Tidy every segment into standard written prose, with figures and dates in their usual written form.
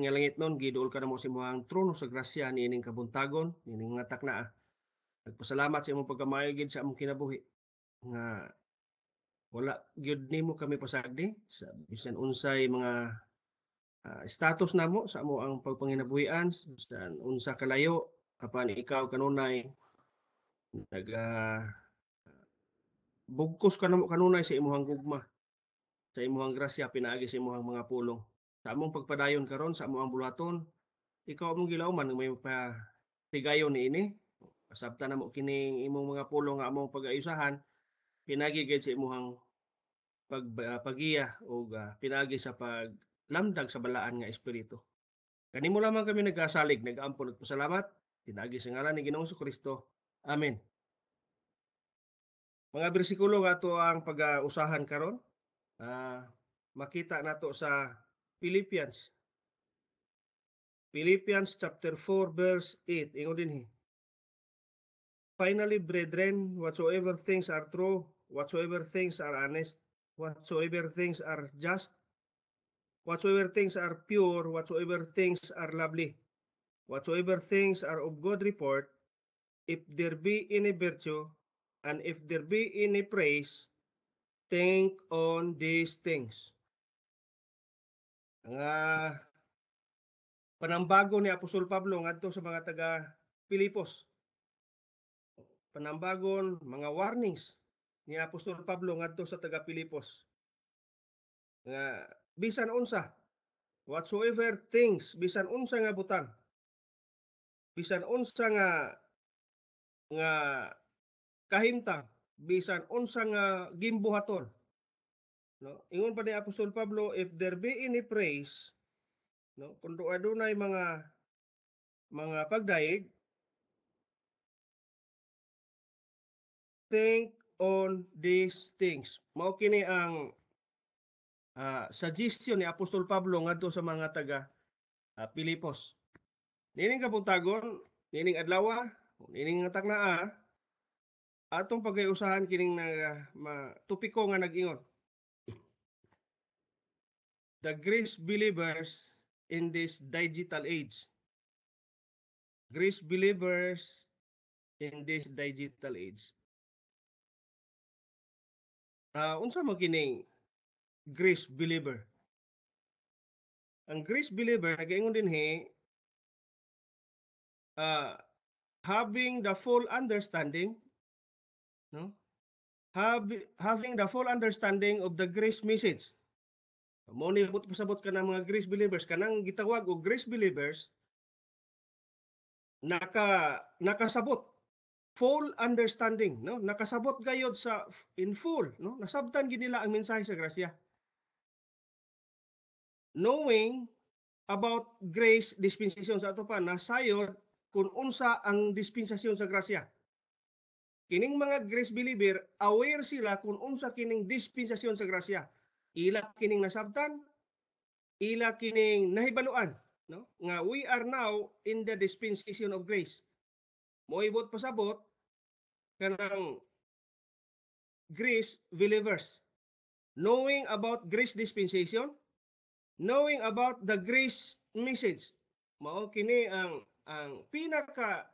nga langit nun, giduol ka na mo sa imong trono sa grasya niining kabuntagon, niining nga taknaa. Nagpasalamat sa imong pagkamayo gid sa among kinabuhi nga wala gyud nimo kami pasagdi sa bisan unsay mga status namo sa amo ang pagpanginabuhian, bisan unsa kalayo apan ikaw kanunay bugkos ka namo kanunay sa imong gugma, sa imong grasya pinaagi sa imong mga pulong. Sa among pagpadayon karon sa among bulaton, ikaw among gilawman nga may patigayon niini. Pasabta namo kining imong mga pulong nga among pag-ayusahan, pinagi gid sa imong pagiya o pinagi sa paglamdag sa balaan nga espiritu. Kanimo lamang kami nagkasalig, nag-ampon, nagpasalamat, pinagi sa ngalan ni Ginoong Kristo. Amen. Mga bersikulo nga ato ang pag-usahan karon, makita nato sa Philippians. Philippians chapter 4 verse 8. Ingon dinhi. Finally, brethren, whatsoever things are true, whatsoever things are honest, whatsoever things are just, whatsoever things are pure, whatsoever things are lovely, whatsoever things are of good report, if there be any virtue, and if there be any praise, think on these things. Ang panambago ni Apostol Pablo ngadto sa mga taga Pilipos. Panambagon, mga warnings ni Apostol Pablo ngadto sa taga Pilipos. Nga bisan unsa, whatsoever things, bisan unsa nga butang, bisan unsa nga kahimtang, bisan unsa nga gimbuhaton. No? Ingon pa ni Apostol Pablo, if there be any praise, no, kung adunay mga pagdaig, think on these things. Mao kini ang suggestion ni Apostol Pablo ngadto sa mga taga Pilipos. Nining kabuntagon, nining adlaw, nining nga taknaa, atong pag-usahan kining topiko nga nag-ingon. The grace believers in this digital age. Grace believers in this digital age. Unsa man kining grace believer? Ang grace believer nag-ingon dinhi having the full understanding, no? Having the full understanding of the grace message. Mo ni pasabot ka ng mga grace believers, kanang gitawag og grace believers nakasabot full understanding, no? Nakasabot gayud sa in full, no? Nasabtan gid nila ang mensahe sa grasya. Knowing about grace dispensation sa ato pa, nasayod kung unsa ang dispensasyon sa grasya. Kining mga grace believer, aware sila kung unsa kining dispensasyon sa grasya. Ila kining nasabtan, ila kining nahibaluan, no? Nga we are now in the dispensation of grace. Moibot pasabot kanang grace believers, knowing about grace dispensation, knowing about the grace message. Mao kini ang pinaka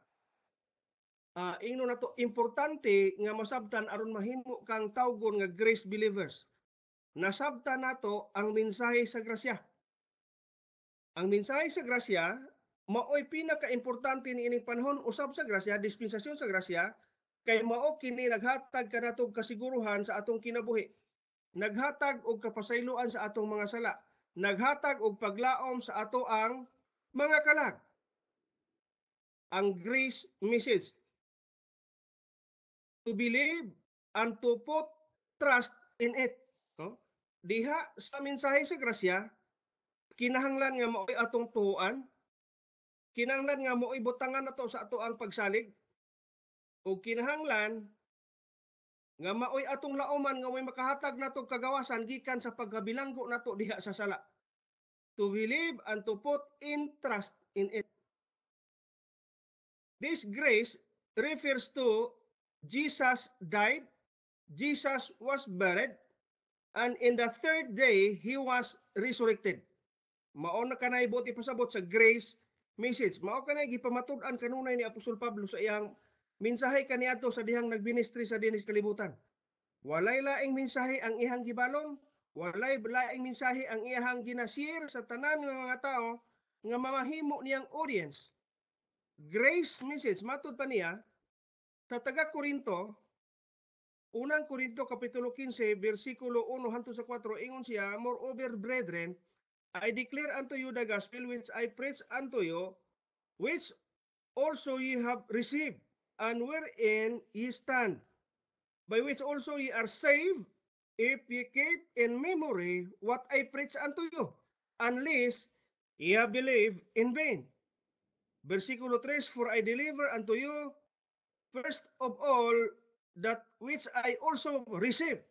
ingno nato importante nga masabtan aron mahimo kang tawgon nga grace believers. Nasabtan nato ang mensahe sa grasya. Ang mensahe sa grasya mao'y pinaka-importante niining panahon usab sa grasya, dispensasyon sa grasya, kay mao kini naghatag kanatong kasiguruhan sa atong kinabuhi. Naghatag og kapasayloan sa atong mga sala. Naghatag og paglaom sa ato ang mga kalag. Ang grace message. To believe and to put trust in it. No? Diha sa mensahe sa grasya, kinahanglan nga mao'y atong tuhuan, kinahanglan nga mao'y butangan nato sa ato ang pagsalig, o kinahanglan nga mao'y atong laoman nga may makahatag nato kagawasan gikan sa pagkabilanggo nato diha sa sala. To believe and to put in trust in it. This grace refers to Jesus died, Jesus was buried, and in the third day, He was resurrected. Mao na kanay buot ipasabot sa grace message. Mao kanay gipamatud-an kanunay ni Apostol Pablo sa iyang mensahe kaniadto sa dihang nagministri sa dinis kalibutan. Walay laing mensahe ang iyang gibalon, walay laing mensahe ang iyang ginasir sa tanan ng mga tao nga mamahimo niyang audience. Grace message matud pa niya sa taga Korinto, unang Korinto kapitulo 15 bersikulo 1 hangtod sa 4, ingon siya, moreover brethren, I declare unto you the gospel which I preach unto you, which also ye have received, and wherein ye stand, by which also ye are saved, if ye keep in memory what I preach unto you, unless ye have believed in vain. Versikulo 3, for I deliver unto you first of all that which I also received,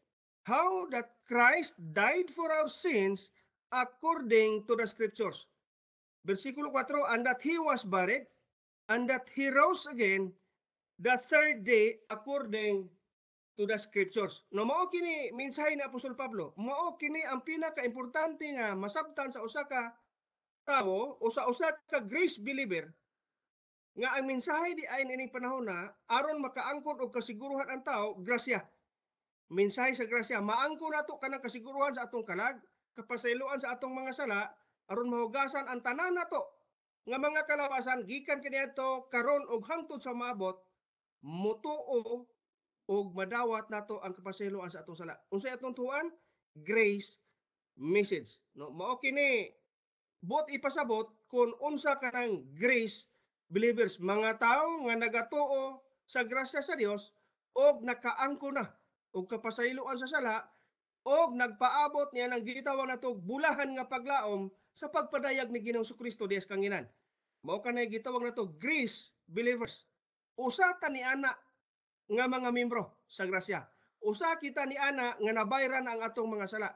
how that Christ died for our sins according to the scriptures. Versikulo 4, and that he was buried, and that he rose again the third day according to the scriptures. No, mao kini mensahe ni Apostol Pablo. Mao kini ang pinaka-importante nga masabtan sa usa ka tawo o sa usa ka grace believer nga ang mensahe di ay ining panahon na aron makaangkon og kasiguruhan ang tao, grasya. Mensahe sa grasya, maangkon nato kanang kasiguruhan sa atong kalag, kapasayloan sa atong mga sala aron mahugasan ang tanan nato nga mga kalawasan gikan kaniadto karon og hangtod sa maabot, mutuo og madawat nato ang kapasayloan sa atong sala. Unsay atong tuan? Grace message. No, mao kini bot ipasabot kung unsa kanang grace believers, mga tao nga nagatuo sa grasya sa Dios og nakaangko na og kapasayloan sa sala og nagpaabot niya ng gitawag nato bulahan nga paglaom sa pagpadayag ni Ginoong Kristo dias kanginan. Mao kanay gitawag nato grace believers. Usa ta ni ana nga mga membro sa grasya. Usa kita ni ana nga nabayran ang atong mga sala.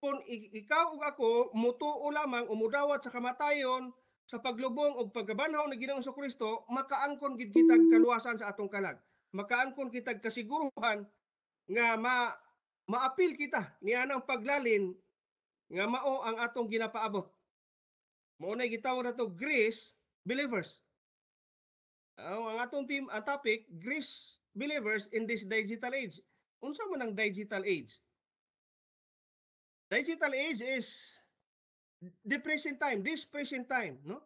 Kung ikaw ug ako mutuo lamang umudawat sa kamatayon sa paglubong og pagkabanhaw ni Ginoong Kristo, makaangkon gid kitag kaluwasan sa atong kalag. Makaangkon kitag kasiguruhan nga maapil kita niya ng paglalin nga mao ang atong ginapaabot. Mao na gitawag nato grace believers. Ang atong ang topic, grace believers in this digital age. Unsa man ang digital age? Digital age is the present time, this present time, no?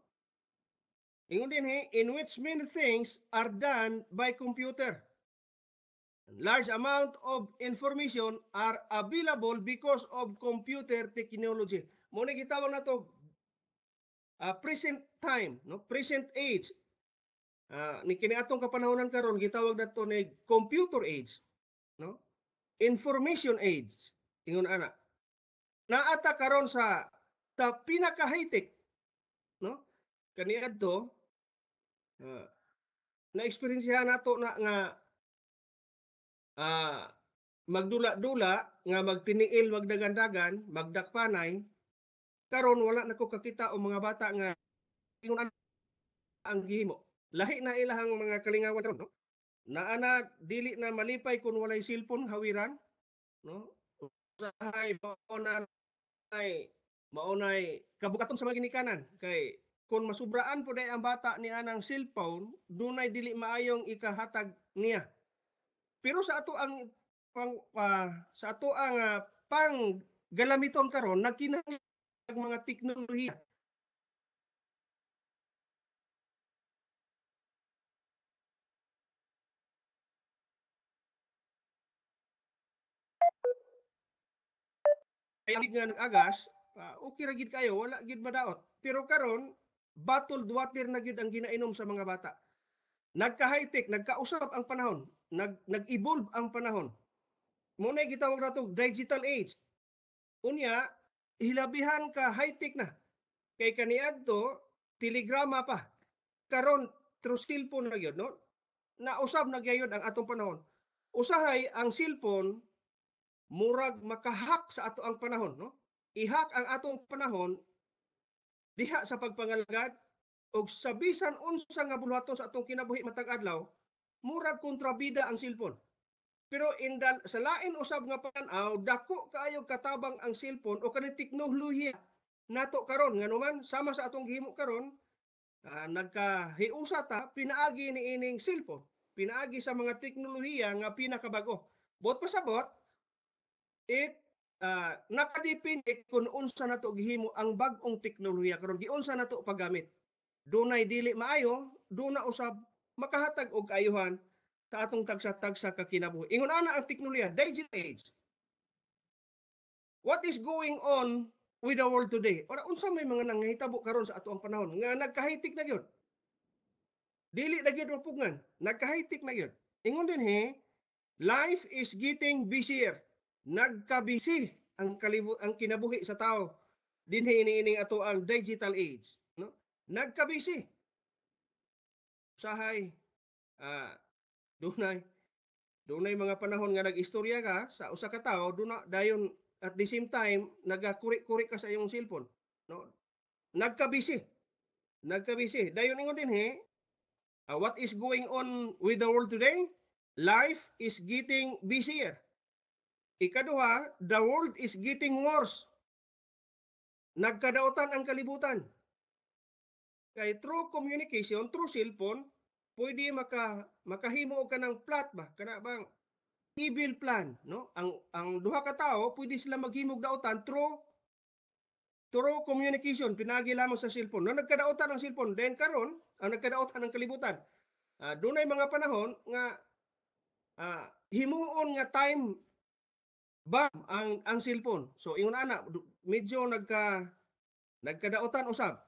Ingon din in which many things are done by computer. Large amount of information are available because of computer technology. Mo na gitawag nato present time, no? Present age. Ni kini atong kapanahonan karon gitawag nato ni computer age, no? Information age. Ingon ana. Naata karon sa pinaka high-tech, no? Kaniadto na-experiencehan nato na nga magdula-dula nga magtiniil, magdagan-dagan, magdakpanay. Karon wala na ko kakita o mga bata nga ang gihimo. Lahi na ilahang mga kalingawan karon, no? Naana dili na malipay kun walay cellphone hawiran, no? Usahay maunay kabukaton sa mga ginikanan kay kung masubraan po ang bata niya ng cellphone, dunay dili maayong ikahatag niya. Pero sa ato ang pang galamiton karon nagkinahanglan mga teknolohiya. Kaya nga nag-agas, okay ra gid kayo, wala gid madaot. Pero karon bottled water na gid ang ginainom sa mga bata. Nagka-high-tech, nagkausap ang panahon, nag-evolve ang panahon. Muna gitawag nato digital age. Unya, hilabihan ka high-tech na. Kay kaniadto telegrama pa. Karon through cellphone na gyud, no? Nausab na gyud ang atong panahon. Usahay ang cellphone murag makahak sa ato ang panahon, no? Ihak ang atong panahon diha sa pagpangalagad og sa bisan unsa nga buluhaton sa atong kinabuhi matag adlaw, murag kontrabida ang cellphone. Pero sa lain usab nga pan-aw, dako kaayo katabang ang cellphone o kanang teknolohiya nato karon nganuman sama sa atong gihimo karon, nagkahiusa ta pinaagi ni ining cellphone, pinaagi sa mga teknolohiya nga pinakabag-o. Bot pasabot, nakadepende kung unsa nato gihimo ang bag-ong teknolohiya karon, giunsa nato paggamit. Dunay dili maayo, duna usab makahatag og kaayuhan sa atong tagsa-tagsa ka kinabuhi. Ingon ana ang teknolohiya, digital age. What is going on with the world today? Ora unsa may mga nangahitabo karon sa ato ang panahon nga nagka-high-tech na gyud. Dili na gyud mapugngan, nagka-high-tech na gyud. Ingon din life is getting busier. Nagka-busy ang kinabuhi sa tao dinhi ini ato ang digital age, no? Nagka-busy. Usahay dunay mga panahon nga nag-istorya ka sa usa ka tawo, duna dayon at the same time nagakuri-kuri ka sa iyong cellphone, no? Nagka-busy. Dayon ingon din what is going on with the world today? Life is getting busier. Ikaduha, the world is getting worse. Nagkadaotan ang kalibutan. Kay through communication, through cellphone, pwede makahimo ka ng plot ba? Kana bang evil plan, no? Ang duha ka tawo pwede sila maghimog daotan through communication, pinagi lamang sa cellphone. No, nagkadaotan ang cellphone, then karon ang nagkadaotan ng kalibutan. Dunay mga panahon nga himuon nga time bomb ang cellphone. So ingon ana medyo nagkadaotan usab.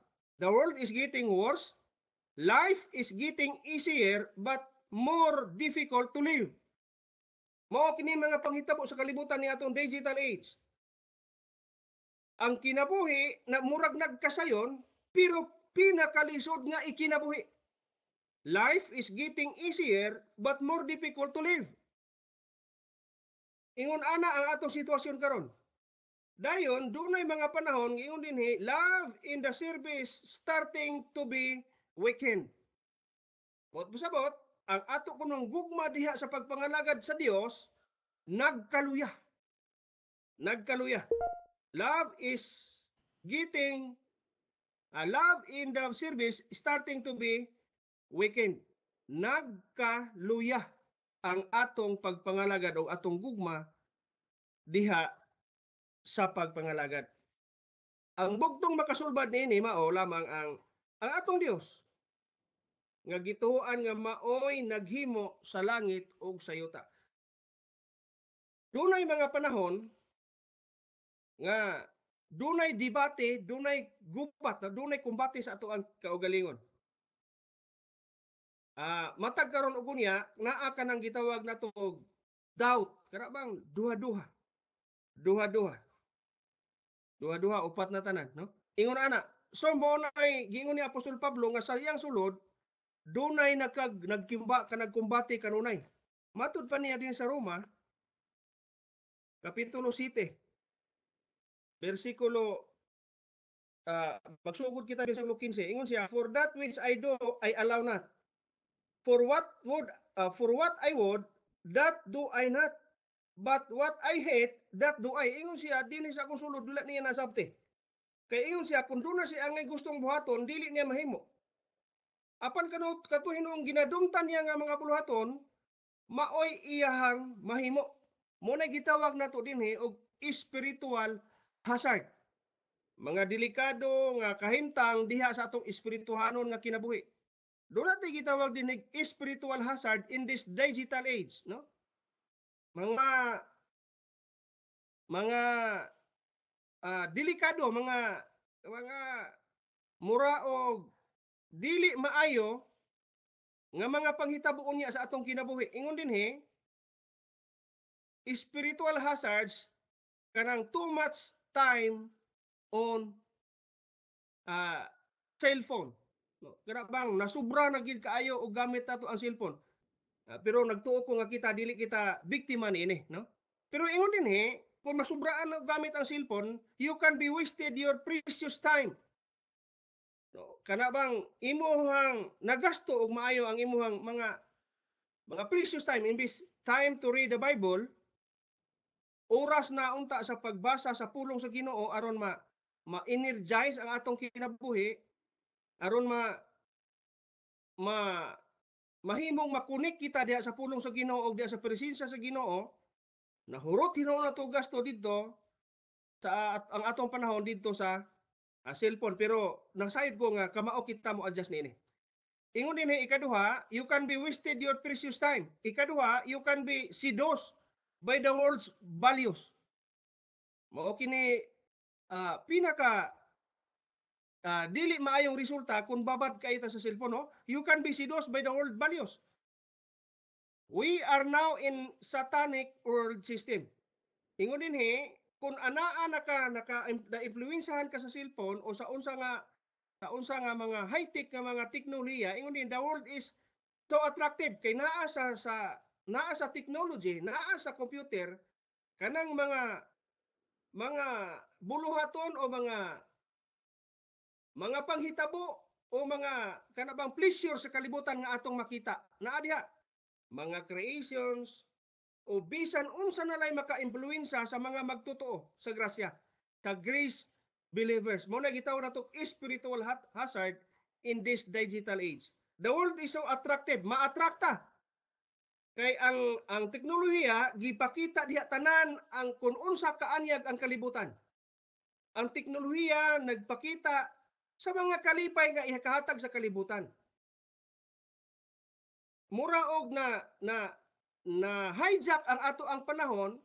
The world is getting worse. Life is getting easier but more difficult to live. Mao kini mga panghitabo sa kalibutan ni atong digital age. Ang kinabuhi na murag nagkasayon pero pinakalisod nga ikinabuhi. Life is getting easier but more difficult to live. Ingon ana ang atong sitwasyon karon. Dayon dunay mga panahon ingon dinhi love in the service starting to be weakened. Bot pasabot ang ato kunong gugma diha sa pagpangalagad sa Dios nagkaluya. Love is getting love in the service starting to be weakened. Nagkaluya ang atong pagpangalagad o atong gugma diha sa pagpangalagad. Ang bugtong makasulbad niini mao lamang ang atong Dios nga gituoan nga maoy naghimo sa langit ug sa yuta. Dunay mga panahon nga dunay debate, dunay gubat, dunay kumbate sa ato ang kaugalingon. Matag karon og unya naa ka nang gitawag nato og doubt, kana bang duha-duha, upat na tanan, no? Ingon ana, so mo nay giingon ni Apostol Pablo nga sa iyang sulod dunay nagkumbate kanunay. Matud pa niya din sa Roma kapitulo 7 versikulo magsugod kita versikulo 15. Ingon siya, for that which I do I allow not. For what I would, that do I not. But what I hate, that do I. Ingon siya, dinhi sa akong sulod, dila niya nasabti. Kaya ingon siya, kung doon na siya angay gustong buhaton, dili niya mahimo. Apan katuhin noong ginadungtan niya nga mga buluhaton, maoy iyahang mahimo. Muna gitawag nato dinhi og spiritual hazard. Mga delikado nga kahimtang diha sa atong espirituhanon nga kinabuhi. Doon natin gitawag din spiritual hazard in this digital age, no? Mga delikado, mga mura og dili maayo nga mga panghitabuon niya sa atong kinabuhi. Ingon din spiritual hazards kanang too much time on cellphone. No, kana bang nasubra na gid kaayo og gamit nato ang cellphone. Pero nagtuo ko nga kita dili kita biktima niini, no? Pero ingon din kung masubraan og gamit ang cellphone, you can be wasted your precious time. No, kana bang imuhang nagasto og maayo ang imuhang mga precious time imbis time to read the Bible, oras na unta sa pagbasa sa pulong sa Ginoo aron ma-energize ang atong kinabuhi aron ma mahimong makunik kita diha sa pulong sa Ginoo o diha sa presensya sa Ginoo, nahurot hinuon nato gasto didto sa ang atong panahon didto sa cellphone. Pero nasayod ko nga kamao kita mo adjust niini. Ingon dinhi ikaduha, you can be wasted your precious time. Ikaduha, you can be seduced by the world's values. Mao kini pinaka dili maayong resulta kung babad ka ita sa cellphone, no? You can be seduced by the world values. We are now in satanic world system. Ingon dinhi, kung anaa na-influensahan ka sa cellphone o sa unsa nga mga high-tech nga mga teknolohiya, ingon din the world is so attractive kay naa sa technology, naa sa computer kanang mga buluhaton o mga panghitabo o mga kanabang pleasure sa kalibutan nga atong makita. Naa diha mga creations o bisan unsa na lay maka-impluwensa sa mga magtotoo sa grasya, sa grace believers. Mo na gitawag nato spiritual hazard in this digital age. The world is so attractive, maatrakta. Kay ang teknolohiya gipakita diha tanan ang kun unsa kaanyag ang kalibutan. Ang teknolohiya nagpakita sa mga kalipay nga ihakahatag sa kalibutan. Mura og na hijack ang ato ang panahon,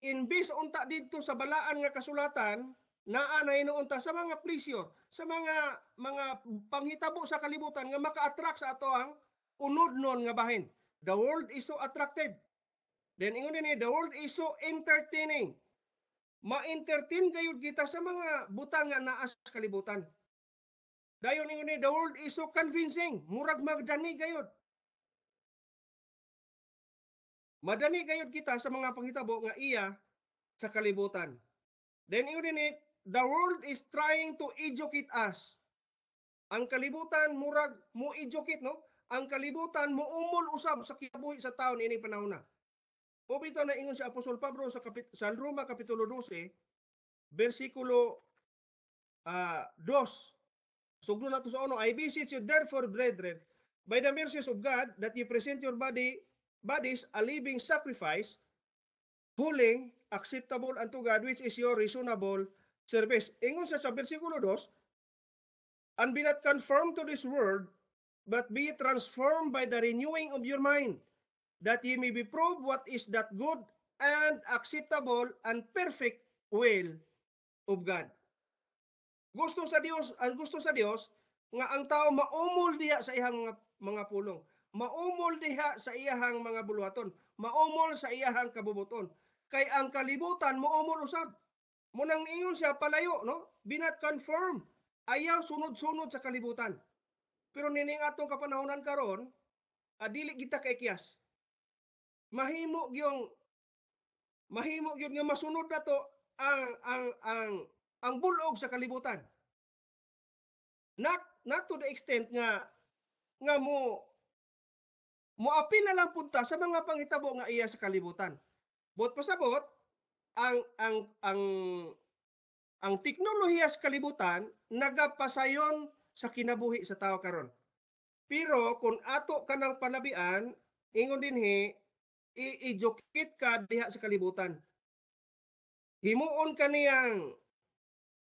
imbis unta didto sa balaan nga kasulatan, naa na hinuunta sa mga pleasure, sa mga panghitabo sa kalibutan nga maka-attract sa ato ang unod-non nga bahin. The world is so attractive. Then ingon dinhi, the world is so entertaining. Ma-entertain gayud kita sa mga butang nga naa sa kalibutan. Dayon ingon ni, the world is so convincing. Murag magdani gayud. Madani gayud kita sa mga panghitabo nga iya sa kalibutan. Then ingon ni, the world is trying to educate us. Ang kalibutan murag mo educate, no? Ang kalibutan mo umol usab sa kinabuhi sa taon ini panahon na. O bitaw na ingon si Apostol Pablo sa Roma kapitulo 12, bersikulo 2. Suglo nato sa 1, I beseech you therefore, brethren, by the mercies of God, that you present your bodies a living sacrifice, holy, acceptable unto God, which is your reasonable service. Ingon sa bersikulo 2, and be not conformed to this world, but be transformed by the renewing of your mind, that ye may be proved what is that good and acceptable and perfect will of God. Gusto sa Dios nga ang tao maumol diha sa iyang mga pulong, maumol diha sa iyang mga buluhaton, maumol sa iyang kabubuton. Kay ang kalibutan maumol usab. Munang ingon siya palayo, no? Be not conformed. Ayaw sunod-sunod sa kalibutan. Pero nining atong kapanahonan karon, dili kita kay kiyas. Mahimo gyung nga masunod nato ang bulog sa kalibutan. Not to the extent nga mo apil na lang punta sa mga panghitabo nga iya sa kalibutan. Bot pasabot ang teknolohiya sa kalibutan nagapasayon sa kinabuhi sa tao karon. Pero kung ato kanang palabian, ingon dinhi i-educate ka diha sa kalibutan. Himuon kaniyang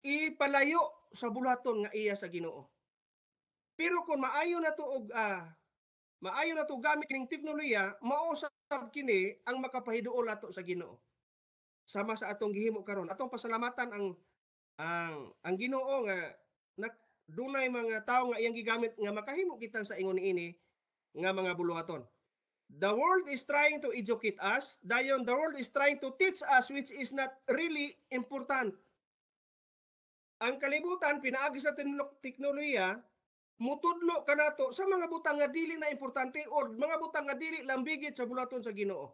ipalayo sa bulaton nga iya sa Ginoo. Pero kung maayo na to gamit ning teknolohiya, mao sab kini ang makapahiduol ato sa Ginoo. Sama sa atong gihimo karon, atong pasalamatan ang Ginoo nga dunay mga tawo nga iyang gigamit nga makahimo kita sa ingon niini nga mga buluhaton. The world is trying to educate us. Dayon, the world is trying to teach us, which is not really important. Ang kalibutan, pinaagi sa teknolohiya, mutudlo ka nato sa mga butang nga dili na importante o mga butang nga dili lambigit sa bulaton sa Ginoo.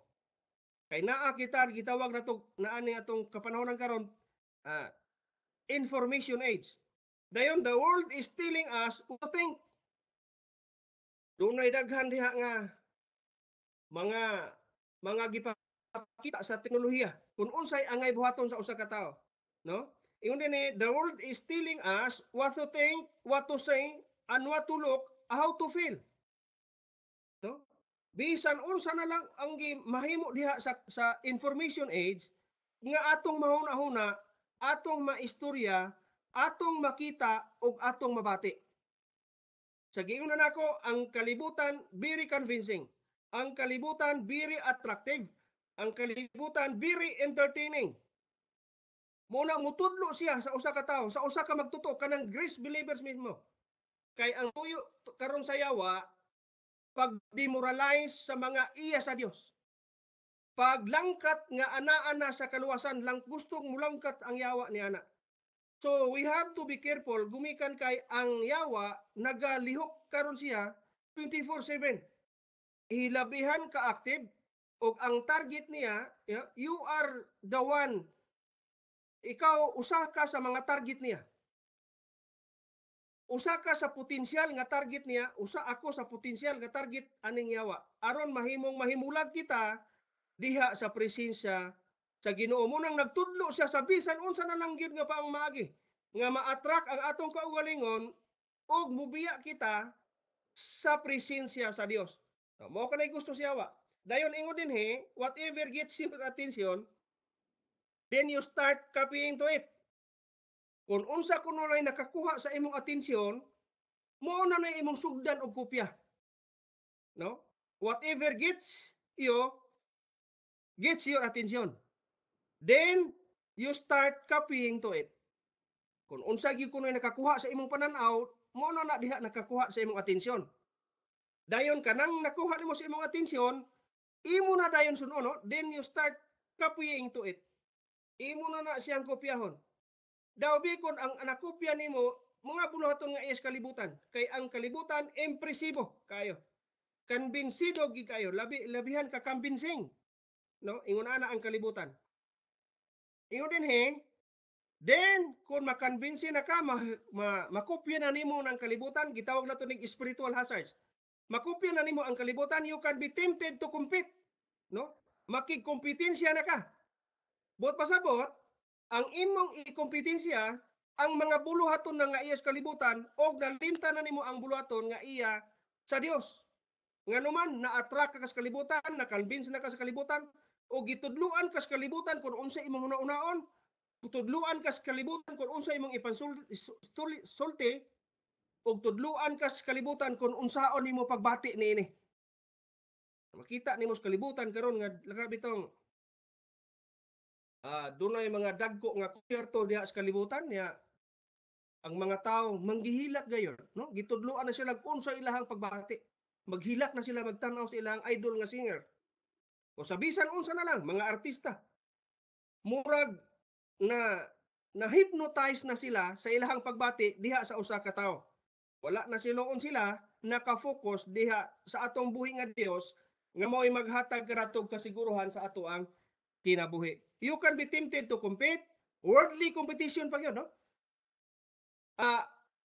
Kay naa kita gitawag nato naani atong kapanahonan karon information age. Dayon, the world is telling us to think. Dunay daghan diha nga mga gipakita sa teknolohiya kung unsay angay buhaton sa usa ka tawo, no? Ingon din the world is telling us what to think, what to say, and what to look, how to feel. No? Bisan unsa na lang ang mahimo diha sa information age nga atong mahuna-huna, atong maistorya, atong makita ug atong mabati. Sa giingnan nako, ang kalibutan very convincing. Ang kalibutan very attractive. Ang kalibutan very entertaining. Muna mutudlo siya sa usa ka tawo, sa usa ka magtuto kanang grace believers mismo. Kay ang tuyo karon sa yawa pag-demoralize sa mga iya sa Dios. Paglangkat nga ana-ana sa kaluwasan lang gustong mulangkat ang yawa ni ana. So we have to be careful gumikan kay ang yawa nagalihok karon siya 24/7. Hilabihan ka active ug ang target niya, you are the one. Ikaw usa ka sa mga target niya. Usa ka sa potensyal nga target niya, usa ako sa potensyal nga target aning yawa. Aron mahimong mahimulag kita diha sa presensya sa Ginoo. Munang nagtudlo siya sa bisan unsa na lang gyud nga paang maagi nga ma-attract ang atong kaugalingon ug mubiya kita sa presensya sa Dios. Mao kanay gusto siya wa. Dayon ingon dinhi, whatever gets your attention, then you start copying to it. Kung unsa kuno lay nakakuha sa imong atensyon, mao na nay imong sugdan og kopya. No? Whatever gets your attention. Then you start copying to it. Kung unsa gyud kuno nakakuha sa imong pananaw, mao na diha nakakuha sa imong atensyon. Dayon kanang nakuha nimo sa imong atensyon, imo na dayon suno, then you start copying to it. Imo na siyang kopyahon. Daw bikon ang nakopya nimo mga buluhaton nga iyas kalibutan. Kay ang kalibutan impresibo kayo. Konbinsido gid kayo, labihan ka convincing. No, ingon ana ang kalibutan. Ingon din then kung makonbinsi na ka, makopya na nimo ng kalibutan, gitawag nato ning spiritual hazards. Makopya na nimo ang kalibutan, you can be tempted to compete. No? Makigkompetensya na ka. Bot pasabot, ang imong ikompetensya ang mga buluhaton na nga iya sa kalibutan o nalimta na nimo ang buluhaton nga iya sa Dios. Nga naman, na-attract ka sa kalibutan, na-convince na ka sa kalibutan, o gitudluan ka sa kalibutan kung unsa imong una-unaon, tudluan ka sa kalibutan kung unsa imong ipansulti, o tudluan ka sa kalibutan kung unsaon nimo pagbati niini. Makita nimo sa kalibutan karon nga grabe tong dunay mga dagko nga konserto diha sa kalibutan niya ang mga tao manggihilak gayon, no? Gitudluan na sila kung unsa ilahang pagbati. Maghilak na sila magtanaw sa ilang idol nga singer. O sa bisan unsa na lang mga artista. Murag na hypnotize na sila sa ilahang pagbati diha sa usa ka tawo. Wala na siloon sila naka-focus diha sa atong buhi nga Dios nga mao'y maghatag karatog kasiguruhan sa ato ang kinabuhi. You can be tempted to compete. Worldly competition pa yun, no?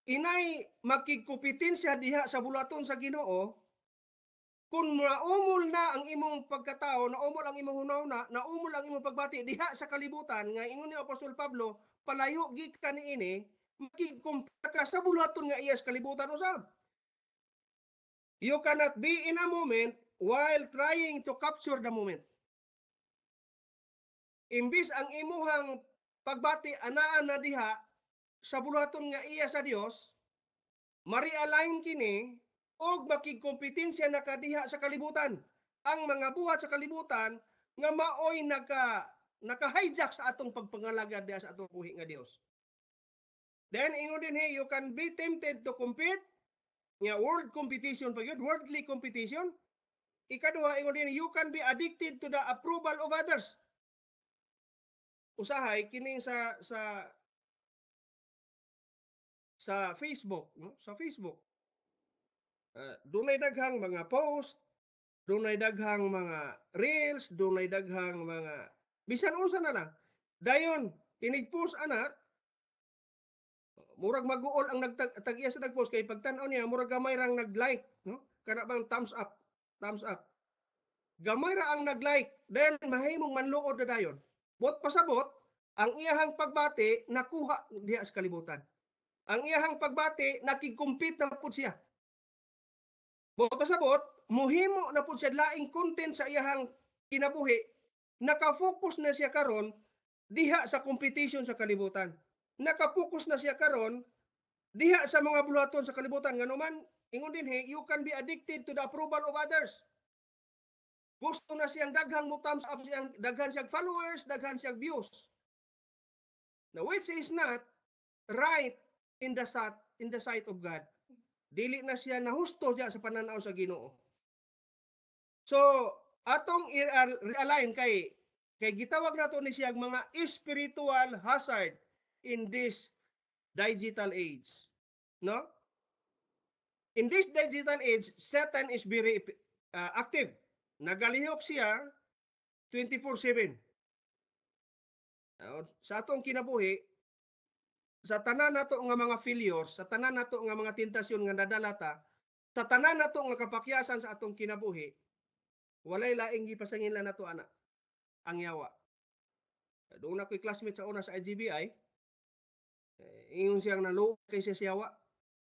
Inay makigkompetensya diha sa bulaton sa Ginoo, kung naumol na ang imong pagkatao, naumol ang imong hunahuna, naumol ang imong pagbati diha sa kalibutan, nga ingon ni Apostol Pablo, palayo gikan niini, makigkumpara ka sa bulaton nga iya sa kalibutan usab. You cannot be in a moment while trying to capture the moment. Imbis ang imuhang pagbati anaan na diha sa buluhaton nga iya sa Dios, ma-realign kini og makigkompetensya na kadiha sa kalibutan. Ang mga buhat sa kalibutan nga maoy naka-hijack sa atong pagpangalagad diha sa atong buhi nga Dios. Then ingon din you can be tempted to compete nga world competition pa gyud, worldly competition. Ikaduha ingon din you can be addicted to the approval of others. Usahay kining sa Facebook, no? Sa Facebook. Dunay daghang mga post, dunay daghang mga reels, dunay daghang mga bisan unsa na lang. Dayon kinig-post ana murag mag-uol ang nagtag-iya sa nag-post kay pagtan-aw niya murag gamay rang nag-like, no? Kana bang thumbs up. Gamay ra ang nag-like, then mahimong manluod na dayon. Bot pasabot, ang iyahang pagbati nakuha diha sa kalibutan. Ang iyahang pagbati nakig-compete na pud siya. Buot pasabot, muhimo na pud siya laing content sa iyahang kinabuhi, naka-focus na siya karon diha sa competition sa kalibutan. Naka-focus na siya karon diha sa mga buluhaton sa kalibutan nganuman ingon dinhi, you can be addicted to the approval of others. Gusto na siyang daghang mo thumbs up, siyang daghan siyang followers, daghan siyang views. Now, which is not right in the sight of God. Dili na siya nahusto diya sa pananaw sa Ginoo. So, atong i-realign kay gitawag nato ni siya mga spiritual hazard in this digital age. No? In this digital age, Satan is very active. Nagalihok siya 24/7. Sa atong kinabuhi, sa tanan nato nga mga failures, sa tanan nato nga mga tentasyon nga nadalata, sa tanan nato nga kapakyasan sa atong kinabuhi, walay laing gipasangin lang nato ana ang yawa. Doon ako'y classmate sa una sa IGBI, ingon siyang naluoy kay siya yawa.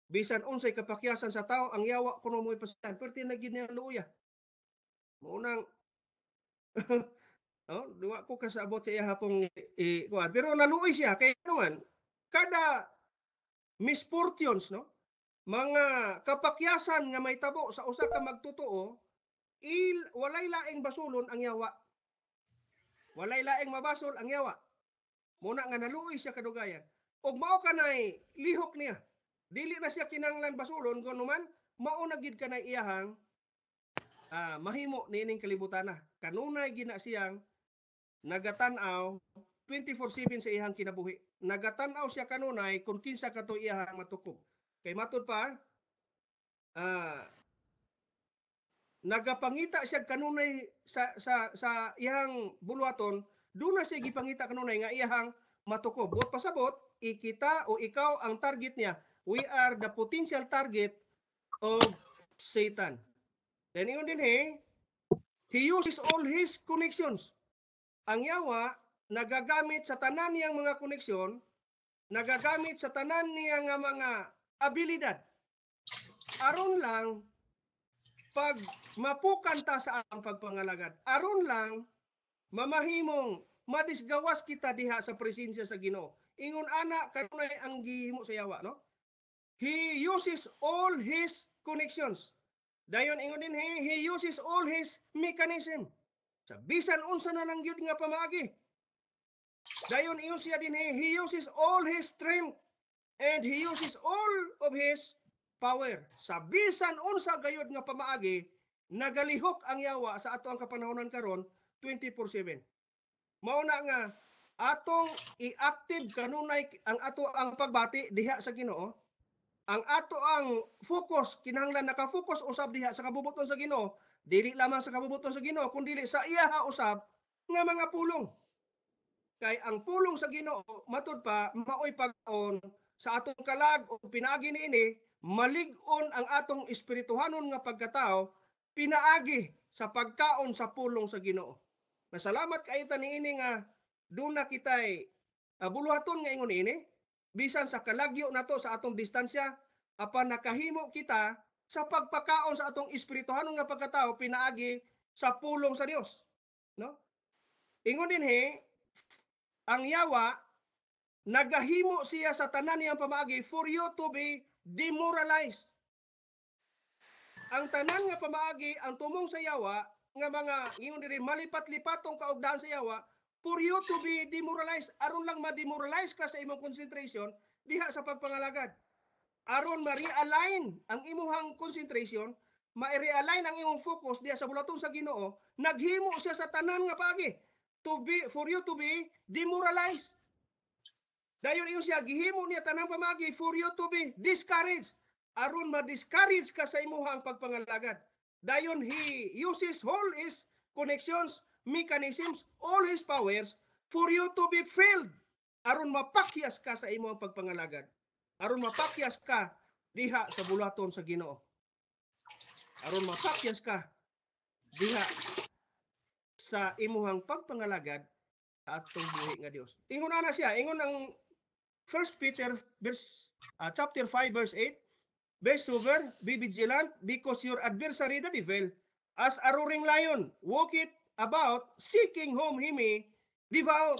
Bisan unsay kapakyasan sa tao, ang yawa kuno mo'y pastan, perti na gid niya luya. Maunang duwa ko kasabot sa iya hapong kuan, pero naluoy siya kay naman kada misfortunes, no, mga kapakyasan nga may tabo sa usa ka magtotoo, walay laing basulon ang yawa, walay laing mabasol ang yawa. Muna nga naluoy siya kadugayan, ug mao kanay lihok niya, dili na siya kinahanglan basulon kuno man mao na gid kanay iyahang mahimo niining kalibutan na. Kanunay gina siyang nagatan-aw 24/7 sa iyang kinabuhi. Nagatan-aw siya kanunay kung kinsa kato iyang matukog. Kay matud pa, nagapangita siya kanunay sa iyang buluhaton, doon na siya gipangita kanunay nga iyang matukog. Buot pasabot, ikita o ikaw ang target niya. We are the potential target of Satan. Then yun din he uses all his connections. Ang yawa, nagagamit sa tanan niyang mga koneksyon, nagagamit sa tanan niyang mga abilidad. Aron lang, pag mapukanta sa ang pagpangalagad, aron lang, mamahimong madisgawas kita diha sa presensya sa Ginoo. Ingon ana, kanunay ang gihimo sa yawa, no? He uses all his connections. Dayon ingon din he uses all his mechanism. Sa bisan unsa na lang gyud nga pamaagi. Dayon ingon siya din he uses all his strength and he uses all of his power. Sa bisan unsa gayud nga pamaagi, nagalihok ang yawa sa ato ang kapanahonan karon 24/7. Mao na nga atong i-active kanunay ang ato ang pagbati diha sa Ginoo. Ang ato ang focus, kinahanglan naka-focus usab diha sa kabubuton sa Ginoo, dili lamang sa kabubuton sa Ginoo kundi sa iya usab nga mga pulong. Kay ang pulong sa Ginoo matud pa maoy pag-on sa atong kalag o pinaagi niini, malig-on ang atong espirituhanon nga pagkatao pinaagi sa pagkaon sa pulong sa Ginoo. Masalamat kay ta niini nga duna kitay buluhaton nga ingon niini. Bisan sa kalagyo nato sa atong distansya, apan nakahimo kita sa pagpakaon sa atong espirituhanon nga pagkatao pinaagi sa pulong sa Dios, no? Ingon din ang yawa nagahimo siya sa tanan niyang pamaagi for you to be demoralized. Ang tanan nga pamaagi ang tumong sa yawa nga mga ingon diri malipat-lipatong kaugdahan sa yawa, for you to be demoralized, aron lang ma-demoralize ka sa imong concentration diha sa pagpangalagad. Aron ma-realign ang imong concentration, ma-realign ang imong focus diha sa bulaton sa Ginoo, naghimo siya sa tanan nga paagi for you to be demoralized. Dayon iyon siya gihimo niya tanang pamagi for you to be discouraged, aron ma-discourage ka sa imong pagpangalagad. Dayon he uses all his connections, mechanisms, all his powers for you to be filled, aron mapakyas ka sa imong pagpangalagad, aron mapakyas ka diha sa bulaton sa Ginoo, aron mapakyas ka diha sa imong pagpangalagad sa atong buhi nga Dios. Ingon ana siya, ingon ang 1 Peter chapter 5 verse 8, be sober, be vigilant, because your adversary the devil, as a roaring lion, walketh about, seeking whom he may devour.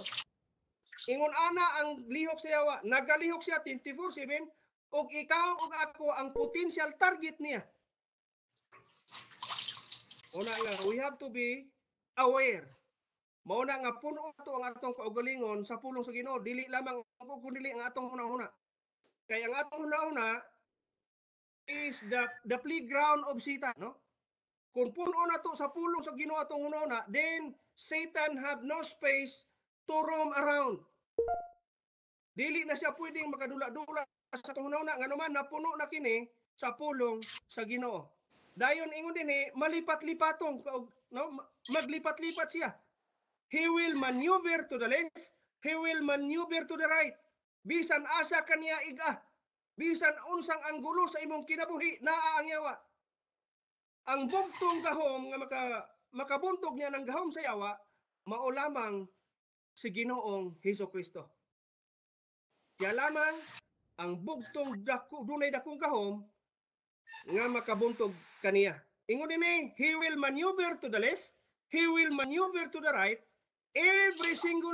Ingon ana ang lihok sa yawa, nagalihok siya 24/7, ug ikaw ug ako ang potential target niya. Una nga, we have to be aware. Mauna nga puno ato ang atong kaugalingon sa pulong sa Ginoo, dili lamang kung dili ang atong hunahuna. Kaya ang atong hunahuna is the playground of Satan, no? Kung puno na to sa pulong sa Ginoo atong hunahuna, then Satan have no space to roam around. Dili na siya pwedeng makadula-dula sa atong hunahuna, nga naman napuno na kini sa pulong sa Ginoo. Dayon ingon dinhi, malipat-lipatong, no? Maglipat-lipat siya. He will maneuver to the left, he will maneuver to the right. Bisan asa kaniya iga, bisan unsang anggulo sa imong kinabuhi, naa ang yawa. Ang bugtong gahom nga makabuntog niya ng gahom sa yawa, mao lamang si Ginoong Hesukristo. Siya lamang ang bugtong dunay dakong gahom nga makabuntog kaniya. Ingon dinhi, he will maneuver to the left, he will maneuver to the right. Every single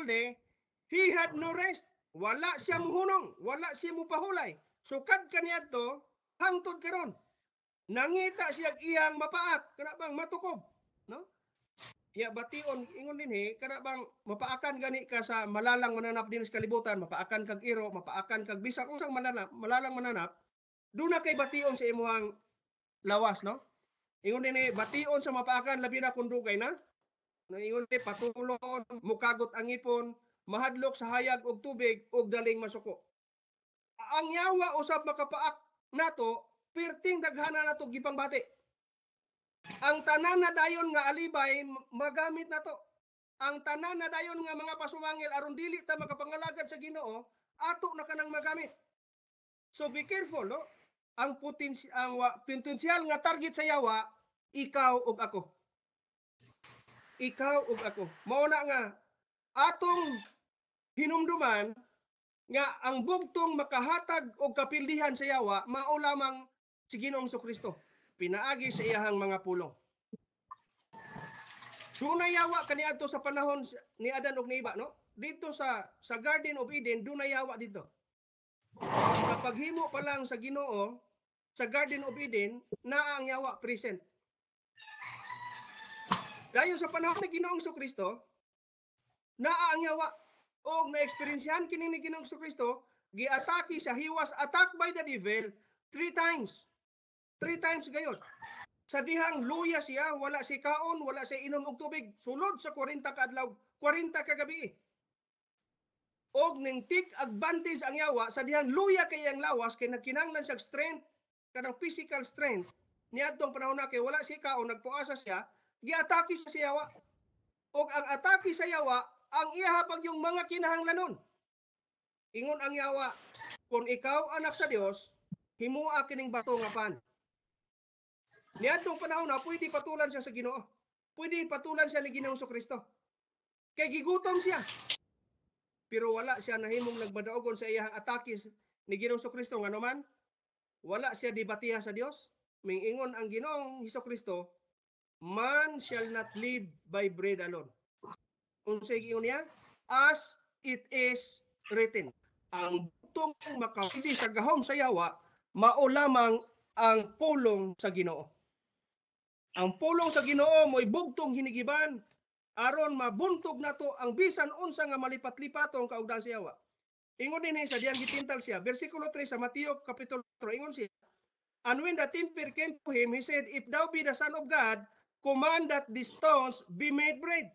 day, he had no rest. Wala siya muhunong, wala siya mupahulay. Sukad kaniya to, hangtod karon. Nangita siya iyang mapaak, kana bang matukob, no? Ya bation ingon dinhi, kana bang mapaakan gani ka sa malalang mananap din sa kalibutan, mapaakan kag iro, mapaakan kag bisan unsang malalang mananap, duna kay bation sa imuhang lawas, no? Ingon dinhi, bation sa mapaakan labi na kun dugay na. Ingon ni patulon, mukagot ang ipon, mahadlok sa hayag og tubig og daling masuko. Ang yawa usab makapaak nato, perting daghana nato gipangbati. Ang tanan na dayon nga alibay magamit nato. Ang tanan na dayon nga mga pasumangil aron dili ta makapangalagad sa Ginoo, ato na kanang magamit. So be careful, no? Ang potensyal nga target sa yawa, ikaw ug ako. Ikaw ug ako. Mao na nga atong hinumduman nga ang bugtong makahatag og kapildihan sa yawa, mao lamang si Ginoong Hesukristo, pinaagi sa iyahang mga pulong. Dunay yawa kaniadto sa panahon ni Adan ug ni Eva, no? Dito sa Garden of Eden, dunay yawa dito. Sa paghimo pa lang sa Ginoo, sa Garden of Eden, naa ang yawa present. Dayon sa panahon ni Ginoong Hesukristo, naa ang yawa og na-experiencehan kini ni Ginoong Hesukristo, giatake siya, he was attacked by the devil 3 times. 3 times gayon. Sa dihang luya siya, wala si kaon, wala si inom og tubig, sulod sa 40 ka adlaw, 40 ka gabi. Og ning take advantage ang yawa sa dihang luya kay ang lawas kay nagkinahanglan siya strength, kanang physical strength. Niadtong panahon na kay wala si kaon, nagpuasa siya, giatake sa yawa. Og ang atake sa yawa, ang iahapag yung mga kinahanglanon. Ingon ang yawa, kung ikaw anak sa Dios, himua kining bato nga pan. Niadtong panahon na pwede patulan siya sa Ginoo. Pwede patulan siya ni Ginoong Hesukristo. Kay gigutom siya. Pero wala siya nahimong nagbadaogon sa iyang atake ni Ginoong Hesukristo nga naman wala siya dibatiha sa Dios. Mingingon ang Ginoong Hesukristo, man shall not live by bread alone. Unsay giingon niya? As it is written. Ang butong makapili sa gahom sa yawa, mao lamang ang pulong sa Ginoo. Ang pulong sa Ginoo mo'y bugtong hinigiban aron mabuntog nato ang bisan unsa nga malipat-lipatong kaugdan sa yawa. Ingon dinhi sa diyang gitintal siya, bersikulo 3 sa Mateo kapitulo 3, ingon siya, and when the tempter came to him, he said, if thou be the Son of God, command that these stones be made bread.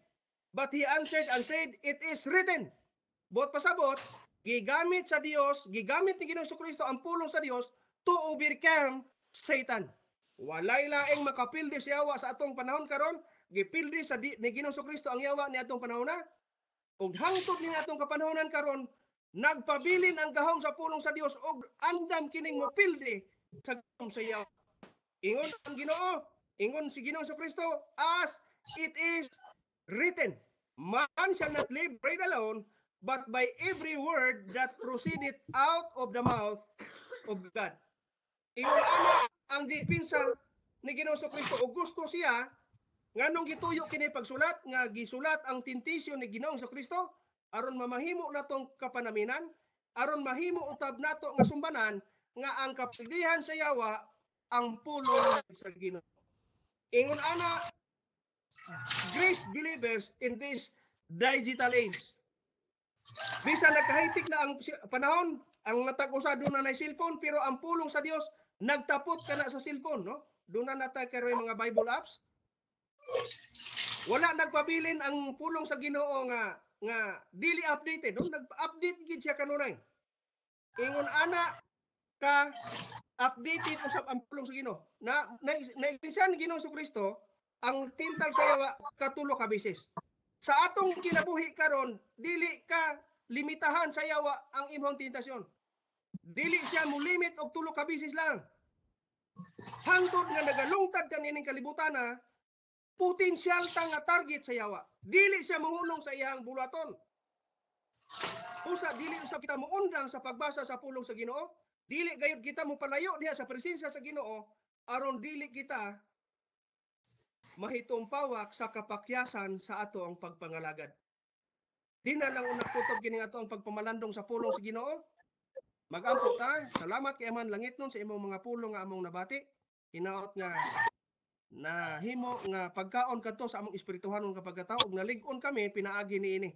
But he answered and said, it is written. Bot pasabot, gigamit sa Dios, gigamit ni Ginoong Hesukristo ang pulong sa Dios to overcome Satan. Walay laeng makapildi sa yawa sa atong panahon karon, gipildi sa ni Ginoong Hesukristo ang yawa ni atong panahon na. Ug hangtod ni atong kapanahonan karon, nagpabilin ang gahom sa pulong sa Dios og andam kining mopildi sa gahom sa yawa. Ingon ang Ginoo, ingon si Ginoong Hesukristo, as it is written. Man shall not live bread alone, but by every word that proceedeth out of the mouth of God. Ingon ana ang dipinsa ni Ginoong Kristo ug gusto siya nganong gituyo kini pagsulat nga gisulat ang tentasyon ni Ginoong Kristo aron mamahimo natong kapanaminan, aron mahimo utab nato nga sumbanan nga ang kapilihan sa yawa ang pulong sa Ginoo. Ingon ana grace believers in this digital age. Bisa nagkahitik na ang panahon, ang matag usado na na cellphone, pero ang pulong sa Dios nagtapot ka na sa cellphone, no? Doon na natay karoy mga Bible apps. Wala nagpabilin ang pulong sa Ginoo nga dili updated. Doon nag-update gid siya kanunay. Ingon ana ka updated usab ang pulong sa Ginoo. Nainsan ni Ginoong Kristo ang tintal sa yawa katulo ka beses. Sa atong kinabuhi karon, dili ka limitahan sa yawa ang imong tentasyon. Dili siya mo limit og tulo ka beses lang. Hangtod nga nagalungtad ka nining kalibutan na potensyal ta nga target sa yawa. Dili siya mahulong sa iyang bulaton. Usa dili usab kita moundang sa pagbasa sa pulong sa Ginoo. Dili gayud kita mo palayo diha sa presensya sa Ginoo aron dili kita mahitumpawak sa kapakyasan sa ato ang pagpangalagad. Di na lang unang kutob kini ato ang pagpamalandong sa pulong sa Ginoo. Magampo ta. Salamat kay Aman Langit nun sa imong mga pulong nga among nabati. Hinaot nga na himo nga pagkaon kadto sa among espirituhanon nga pagkatao ug nalig-on kami pinaagi niini.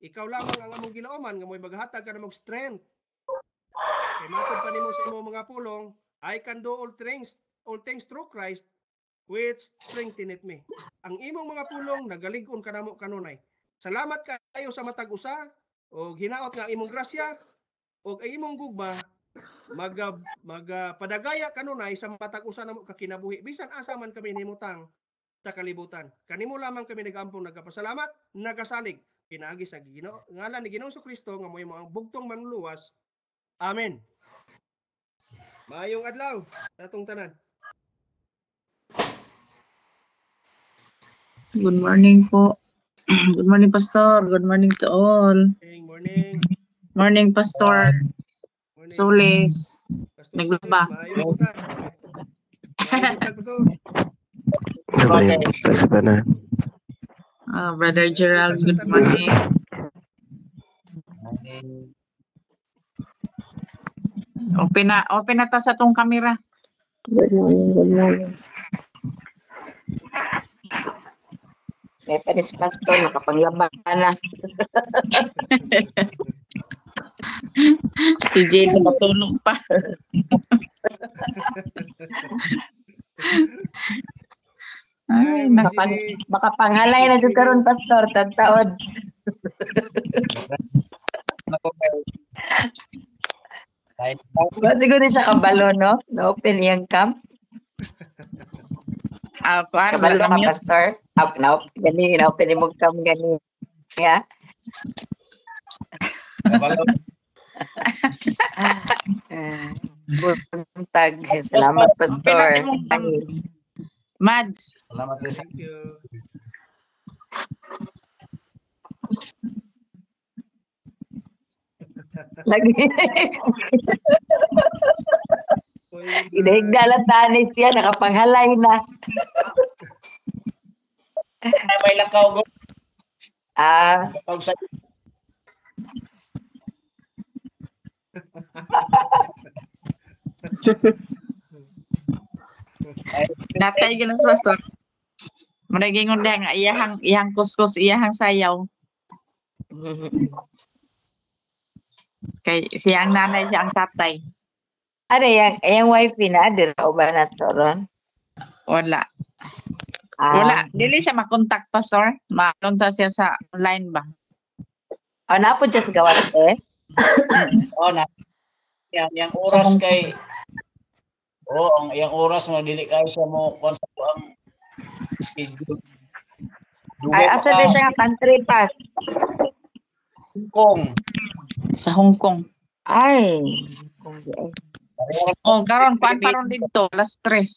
Ikaw lamang ang among gilauman nga mo'y maghatag ka namong strength. Kay matod pa nimo sa imong mga pulong, I can do all things through Christ which strengtheneth me. Ang imong mga pulong nagalig-on kanamo kanunay. Salamat kayo sa matag usa o hinaot nga imong grasya o imong gugma padagaya kanunay sa matag usa namo kakinabuhi bisan asa man kami nimutang sa kalibutan. Kanimo lamang kami nagampong nagapasalamat, nagasalig pinaagi sa Ginoo ngalan ni Ginoong Kristo nga moy mga bugtong manluwas. Amen. Maayong adlaw sa atong tanan. Good morning po. Good morning, Pastor. Good morning to all. Morning. Morning, Pastor. Morning. Solis. Pastor Naglaba. Solis, maayong buntag. Maayong buntag, Pastor. Brother Gerald, good morning. Open na ta sa tong camera. Good morning, good morning. May panis pastor, nakapanglaban na. Si Jay natulog pa. Ay, Makapanghalay na dyan karon pastor, tagtaod. Siguro siya kabalo, no? Na-open yung camp. Paano Kabalo ba ka, pastor? Gani, na-open yung camp, gani. Yeah? Kabalo. Buntag. Salamat, pastor. Mads. Salamat din. Thank you. Lagi. Inahigdalan tanis siya, nakapanghalay na. May lakaw go. Ah, Sa Natay ginas Pastor. Managingon dia nga iyang kuskus iyang sayaw. Kay siyang nanay siyang tatay. ano yung wife na, di raw ba na to ron? Wala. Wala. Dili siya makontak Pastor. Makontak siya sa online ba? Napod siya sa gawas eh. na. Yang oras kay ang yang oras mo dili kay sa mo kon sa ang schedule. Ay, asa na siya nga country pass? Kong. Sa Hong Kong. Ay. Oh, karon paron dito, alas 3.